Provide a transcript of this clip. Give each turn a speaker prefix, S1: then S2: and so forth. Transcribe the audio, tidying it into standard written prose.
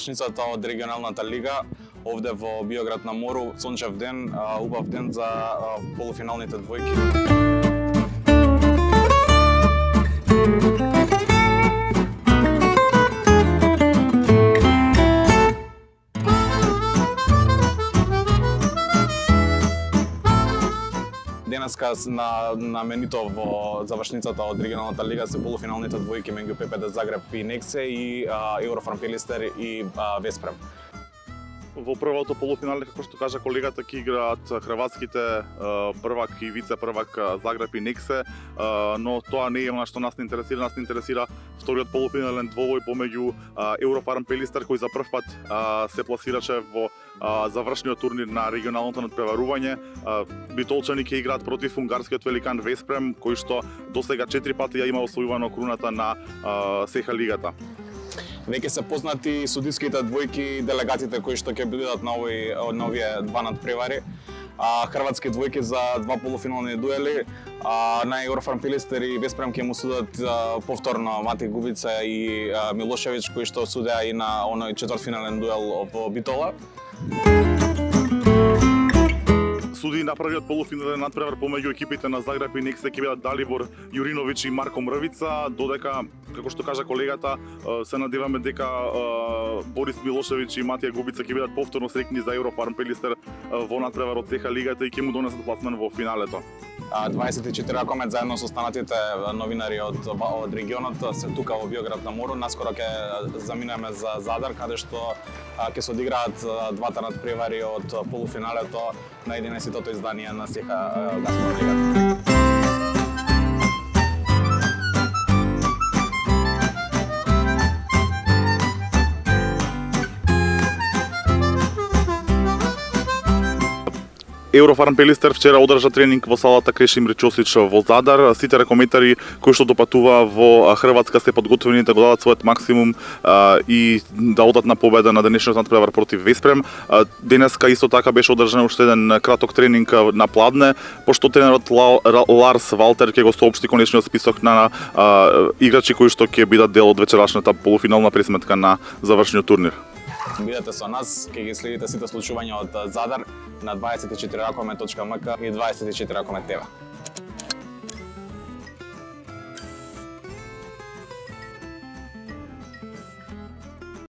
S1: завршницата од регионалната лига овде во Биоград на мору. Сончев ден, убав ден за полуфиналните двојки. Денеска на менито во завршницата од регионалната лига се полуфиналните двојки меѓу ППД Загреб и Нексе и Еврофарм Пелистер и Веспрем.
S2: Во првото полуфинале, како што кажа колегата, ќе играат хрватските првак и вице-првак Загреб и Нексе, но тоа не е она што нас не интересира. Нас не интересира вториот полуфинален двобој помеѓу Еврофарм Пелистер, кој за прв пат се пласираше во завршниот турнир на регионалното надпреварување. Битолчани ќе играат против унгарскиот великан Веспрем, кој што досега 4 пати ја има освојувано круната на СЕХА лигата.
S1: Веќе се познати судиските двојки, делегатите кои што ќе бидат на овие два надпревари. Хрватски двојки за два полуфинални дуели. На Еврофарм Пелистер и Веспрем ќе му судат повторно Мати Губица и Милошевич, кои што судеа и на оној четвртфинален дуел во Битола.
S2: Суди на првиот полуфинален надпревар помеѓу екипите на Загреб и Нексе ќе бидат Далибор Јуриновиќ и Марко Мрвица, додека, како што кажа колегата, се надеваме дека Борис Милошевич и Матија Губица ќе бидат повторно срекни за Еврофарм Пелистер во надпреварот СЕХА лигата и ќе му донесат пласман во финалето.
S1: 24 комет заедно со останатите новинари од регионот се тука во Биоград на мору. Наскоро ќе заминеме за Задар, каде што ќе се одиграат двата надпревари од полуфиналето на 11-тото издание на СЕХА Гаспаров лигата.
S2: Еврофарм Пелистер вчера одржа тренинг во салата Крешимир Чосич во Задар. Сите ракометари кои што допатува во Хрватска се подготвени да го дадат својот максимум и да одат на победа на денешниот надпревар против Веспрем. Денеска исто така беше одржан уште еден краток тренинг на Пладне, пошто тренерот Ларс Валтер ќе го соопшти конечниот список на играчи кои што ќе бидат дел од вечерашната полуфинална пресметка на завршниот турнир.
S1: Бидете со нас, ќе ги следите сите случувања од Задар на 24akomet.mk и 24akomet.tv.